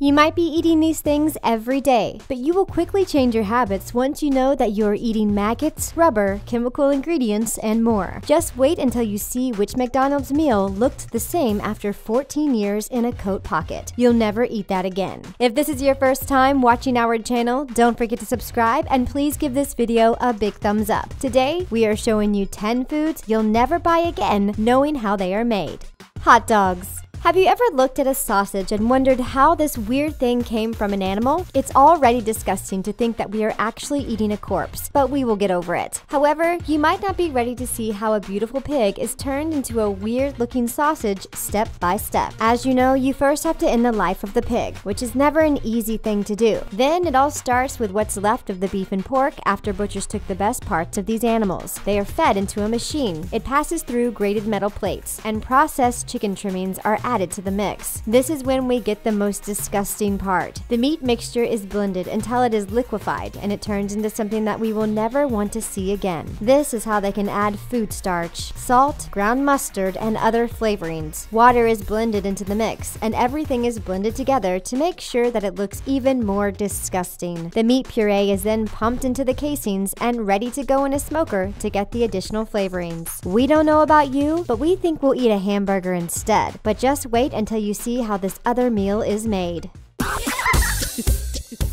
You might be eating these things every day, but you will quickly change your habits once you know that you're eating maggots, rubber, chemical ingredients, and more. Just wait until you see which McDonald's meal looked the same after 14 years in a coat pocket. You'll never eat that again. If this is your first time watching our channel, don't forget to subscribe and please give this video a big thumbs up. Today, we are showing you 10 foods you'll never buy again knowing how they are made. Hot dogs. Have you ever looked at a sausage and wondered how this weird thing came from an animal? It's already disgusting to think that we are actually eating a corpse, but we will get over it. However, you might not be ready to see how a beautiful pig is turned into a weird-looking sausage step by step. As you know, you first have to end the life of the pig, which is never an easy thing to do. Then it all starts with what's left of the beef and pork after butchers took the best parts of these animals. They are fed into a machine. It passes through grated metal plates, and processed chicken trimmings are added to the mix. This is when we get the most disgusting part. The meat mixture is blended until it is liquefied and it turns into something that we will never want to see again. This is how they can add food starch, salt, ground mustard, and other flavorings. Water is blended into the mix and everything is blended together to make sure that it looks even more disgusting. The meat puree is then pumped into the casings and ready to go in a smoker to get the additional flavorings. We don't know about you, but we think we'll eat a hamburger instead. But just wait until you see how this other meal is made.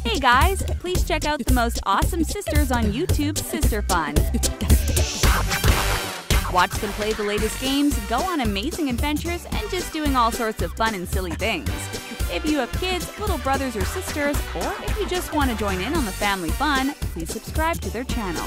Hey guys, please check out the most awesome sisters on YouTube, Sister Fun. Watch them play the latest games, go on amazing adventures, and just doing all sorts of fun and silly things. If you have kids, little brothers or sisters, or if you just want to join in on the family fun, please subscribe to their channel.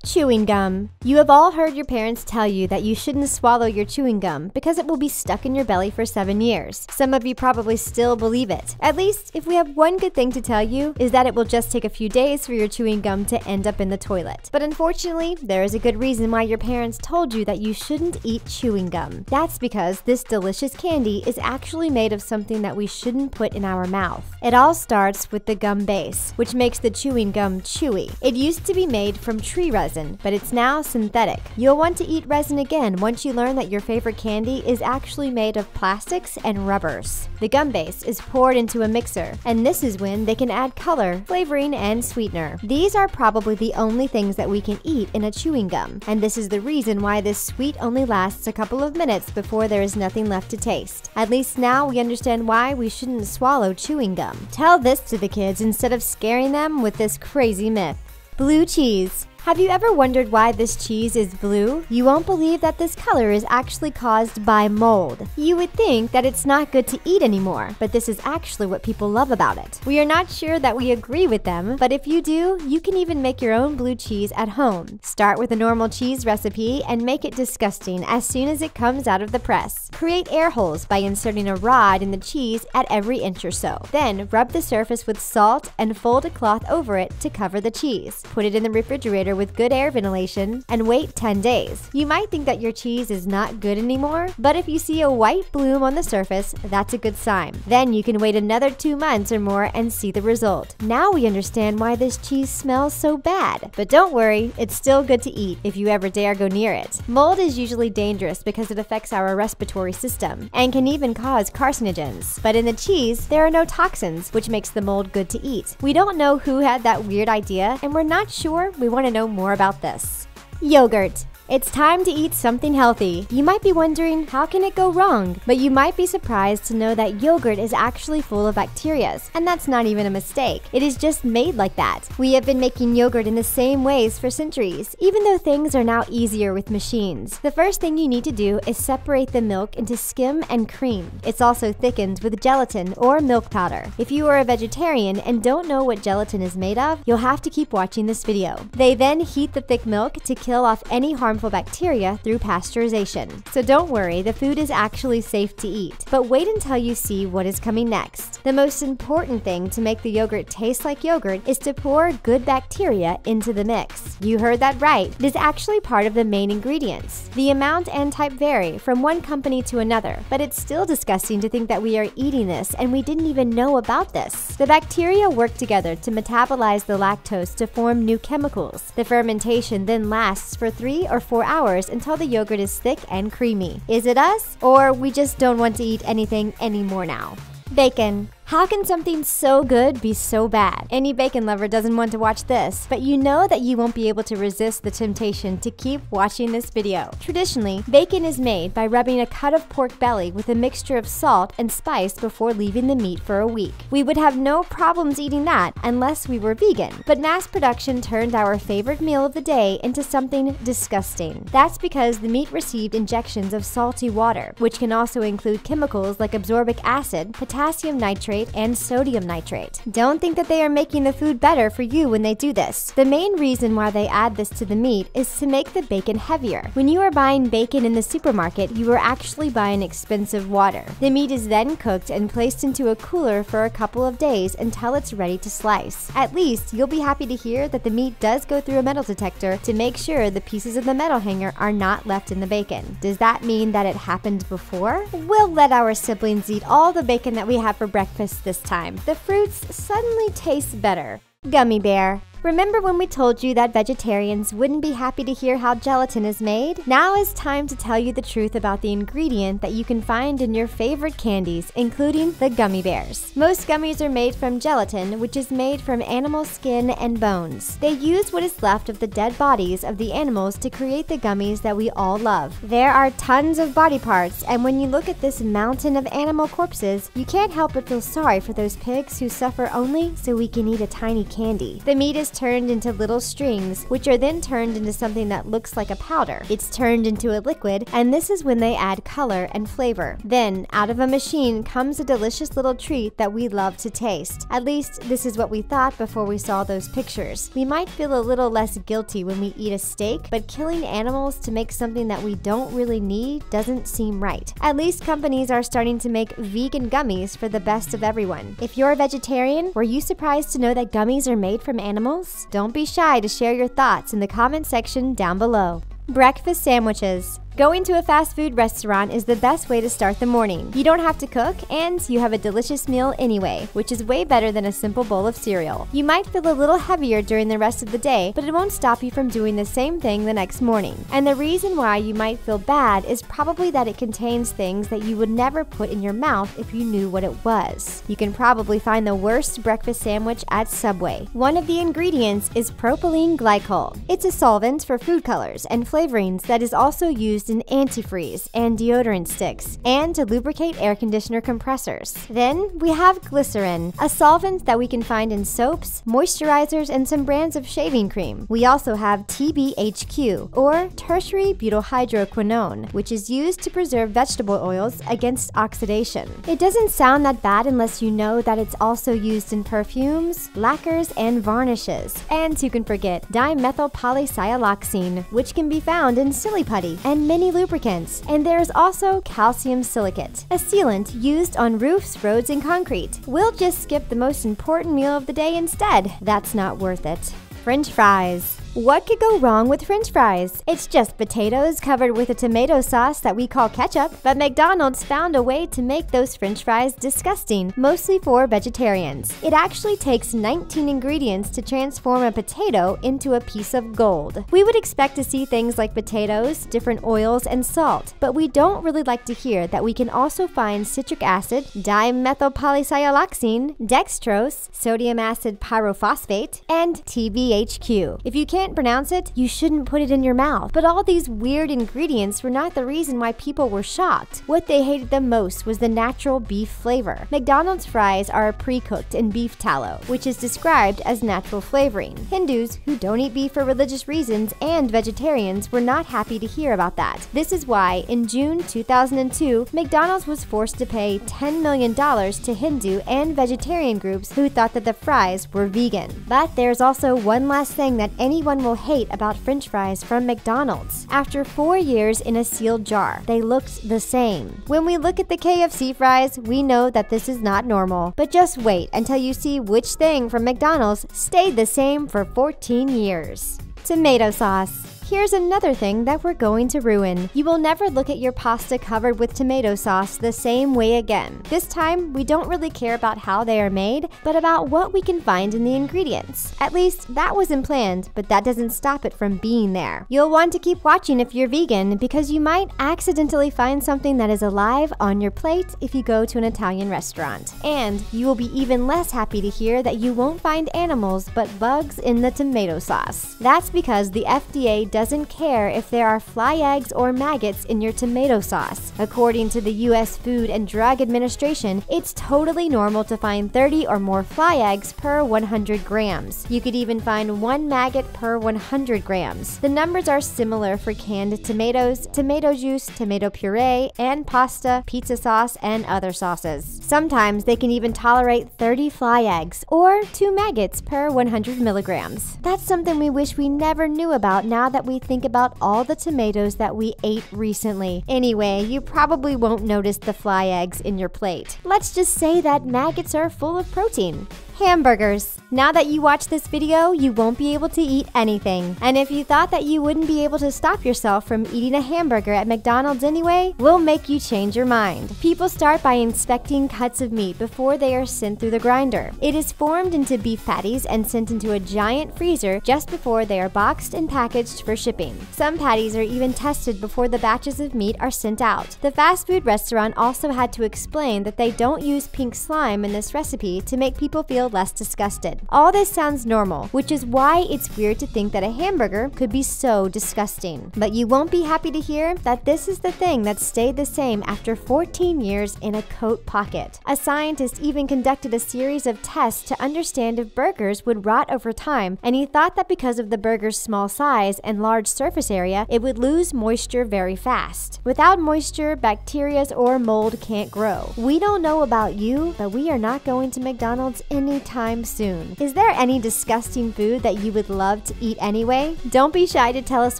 Chewing gum. You have all heard your parents tell you that you shouldn't swallow your chewing gum because it will be stuck in your belly for 7 years. Some of you probably still believe it. At least, if we have one good thing to tell you, is that it will just take a few days for your chewing gum to end up in the toilet. But unfortunately, there is a good reason why your parents told you that you shouldn't eat chewing gum. That's because this delicious candy is actually made of something that we shouldn't put in our mouth. It all starts with the gum base, which makes the chewing gum chewy. It used to be made from tree resin, but it's now synthetic. You'll want to eat resin again once you learn that your favorite candy is actually made of plastics and rubbers. The gum base is poured into a mixer, and this is when they can add color, flavoring, and sweetener. These are probably the only things that we can eat in a chewing gum, and this is the reason why this sweet only lasts a couple of minutes before there is nothing left to taste. At least now we understand why we shouldn't swallow chewing gum. Tell this to the kids instead of scaring them with this crazy myth. Blue cheese. Have you ever wondered why this cheese is blue? You won't believe that this color is actually caused by mold. You would think that it's not good to eat anymore, but this is actually what people love about it. We are not sure that we agree with them, but if you do, you can even make your own blue cheese at home. Start with a normal cheese recipe and make it disgusting as soon as it comes out of the press. Create air holes by inserting a rod in the cheese at every inch or so. Then rub the surface with salt and fold a cloth over it to cover the cheese. Put it in the refrigerator with good air ventilation and wait 10 days. You might think that your cheese is not good anymore, but if you see a white bloom on the surface, that's a good sign. Then you can wait another 2 months or more and see the result. Now we understand why this cheese smells so bad. But don't worry, it's still good to eat if you ever dare go near it. Mold is usually dangerous because it affects our respiratory system and can even cause carcinogens. But in the cheese, there are no toxins, which makes the mold good to eat. We don't know who had that weird idea, and we're not sure we want to know more about this. Yogurt. It's time to eat something healthy. You might be wondering, how can it go wrong? But you might be surprised to know that yogurt is actually full of bacteria, and that's not even a mistake. It is just made like that. We have been making yogurt in the same ways for centuries, even though things are now easier with machines. The first thing you need to do is separate the milk into skim and cream. It's also thickened with gelatin or milk powder. If you are a vegetarian and don't know what gelatin is made of, you'll have to keep watching this video. They then heat the thick milk to kill off any harmful harmful bacteria through pasteurization. So don't worry, the food is actually safe to eat. But wait until you see what is coming next. The most important thing to make the yogurt taste like yogurt is to pour good bacteria into the mix. You heard that right. It is actually part of the main ingredients. The amount and type vary from one company to another, but it's still disgusting to think that we are eating this and we didn't even know about this. The bacteria work together to metabolize the lactose to form new chemicals. The fermentation then lasts for 3 or 4 hours until the yogurt is thick and creamy. Is it us? Or we just don't want to eat anything anymore now? Bacon. How can something so good be so bad? Any bacon lover doesn't want to watch this, but you know that you won't be able to resist the temptation to keep watching this video. Traditionally, bacon is made by rubbing a cut of pork belly with a mixture of salt and spice before leaving the meat for a week. We would have no problems eating that unless we were vegan, but mass production turned our favorite meal of the day into something disgusting. That's because the meat received injections of salty water, which can also include chemicals like absorbic acid, potassium nitrate, and sodium nitrate. Don't think that they are making the food better for you when they do this. The main reason why they add this to the meat is to make the bacon heavier. When you are buying bacon in the supermarket, you are actually buying expensive water. The meat is then cooked and placed into a cooler for a couple of days until it's ready to slice. At least, you'll be happy to hear that the meat does go through a metal detector to make sure the pieces of the metal hanger are not left in the bacon. Does that mean that it happened before? We'll let our siblings eat all the bacon that we have for breakfast this time. The fruits suddenly taste better. Gummy Bear. Remember when we told you that vegetarians wouldn't be happy to hear how gelatin is made? Now is time to tell you the truth about the ingredient that you can find in your favorite candies, including the gummy bears. Most gummies are made from gelatin, which is made from animal skin and bones. They use what is left of the dead bodies of the animals to create the gummies that we all love. There are tons of body parts, and when you look at this mountain of animal corpses, you can't help but feel sorry for those pigs who suffer only so we can eat a tiny candy. The meat is turned into little strings, which are then turned into something that looks like a powder. It's turned into a liquid, and this is when they add color and flavor. Then, out of a machine comes a delicious little treat that we love to taste. At least, this is what we thought before we saw those pictures. We might feel a little less guilty when we eat a steak, but killing animals to make something that we don't really need doesn't seem right. At least companies are starting to make vegan gummies for the best of everyone. If you're a vegetarian, were you surprised to know that gummies are made from animals? Don't be shy to share your thoughts in the comment section down below. Breakfast sandwiches. Going to a fast food restaurant is the best way to start the morning. You don't have to cook, and you have a delicious meal anyway, which is way better than a simple bowl of cereal. You might feel a little heavier during the rest of the day, but it won't stop you from doing the same thing the next morning. And the reason why you might feel bad is probably that it contains things that you would never put in your mouth if you knew what it was. You can probably find the worst breakfast sandwich at Subway. One of the ingredients is propylene glycol. It's a solvent for food colors and flavorings that is also used in antifreeze and deodorant sticks, and to lubricate air conditioner compressors. Then we have glycerin, a solvent that we can find in soaps, moisturizers, and some brands of shaving cream. We also have TBHQ, or tertiary butyl hydroquinone, which is used to preserve vegetable oils against oxidation. It doesn't sound that bad unless you know that it's also used in perfumes, lacquers, and varnishes. And who can forget dimethyl polysiloxane, which can be found in silly putty and many lubricants. And there's also calcium silicate, a sealant used on roofs, roads, and concrete. We'll just skip the most important meal of the day instead. That's not worth it. French fries. What could go wrong with French fries? It's just potatoes covered with a tomato sauce that we call ketchup, but McDonald's found a way to make those French fries disgusting, mostly for vegetarians. It actually takes 19 ingredients to transform a potato into a piece of gold. We would expect to see things like potatoes, different oils, and salt, but we don't really like to hear that we can also find citric acid, dimethyl polysiloxane, dextrose, sodium acid pyrophosphate, and TBHQ. If you can't pronounce it, you shouldn't put it in your mouth. But all these weird ingredients were not the reason why people were shocked. What they hated the most was the natural beef flavor. McDonald's fries are pre-cooked in beef tallow, which is described as natural flavoring. Hindus who don't eat beef for religious reasons and vegetarians were not happy to hear about that. This is why, in June 2002, McDonald's was forced to pay $10 million to Hindu and vegetarian groups who thought that the fries were vegan. But there's also one last thing that anyone everyone will hate about French fries from McDonald's. After 4 years in a sealed jar, they looked the same. When we look at the KFC fries, we know that this is not normal. But just wait until you see which thing from McDonald's stayed the same for 14 years. Tomato sauce. Here's another thing that we're going to ruin. You will never look at your pasta covered with tomato sauce the same way again. This time, we don't really care about how they are made, but about what we can find in the ingredients. At least, that wasn't planned, but that doesn't stop it from being there. You'll want to keep watching if you're vegan, because you might accidentally find something that is alive on your plate if you go to an Italian restaurant. And you will be even less happy to hear that you won't find animals but bugs in the tomato sauce. That's because the FDA doesn't care if there are fly eggs or maggots in your tomato sauce. According to the U.S. Food and Drug Administration, it's totally normal to find 30 or more fly eggs per 100 grams. You could even find 1 maggot per 100 grams. The numbers are similar for canned tomatoes, tomato juice, tomato puree, and pasta, pizza sauce, and other sauces. Sometimes they can even tolerate 30 fly eggs or 2 maggots per 100 milligrams. That's something we wish we never knew about now that we think about all the tomatoes that we ate recently. Anyway, you probably won't notice the fly eggs in your plate. Let's just say that maggots are full of protein. Hamburgers. Now that you watch this video, you won't be able to eat anything. And if you thought that you wouldn't be able to stop yourself from eating a hamburger at McDonald's anyway, we'll make you change your mind. People start by inspecting cuts of meat before they are sent through the grinder. It is formed into beef patties and sent into a giant freezer just before they are boxed and packaged for shipping. Some patties are even tested before the batches of meat are sent out. The fast food restaurant also had to explain that they don't use pink slime in this recipe to make people feel less disgusted. All this sounds normal, which is why it's weird to think that a hamburger could be so disgusting. But you won't be happy to hear that this is the thing that stayed the same after 14 years in a coat pocket. A scientist even conducted a series of tests to understand if burgers would rot over time, and he thought that because of the burger's small size and large surface area, it would lose moisture very fast. Without moisture, bacteria or mold can't grow. We don't know about you, but we are not going to McDonald's anytime soon. Is there any disgusting food that you would love to eat anyway? Don't be shy to tell us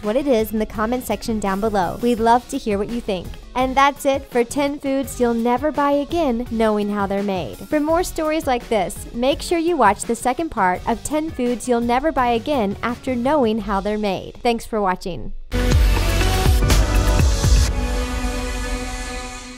what it is in the comment section down below. We'd love to hear what you think. And that's it for 10 foods you'll never buy again knowing how they're made. For more stories like this, make sure you watch the second part of 10 foods you'll never buy again after knowing how they're made. Thanks for watching.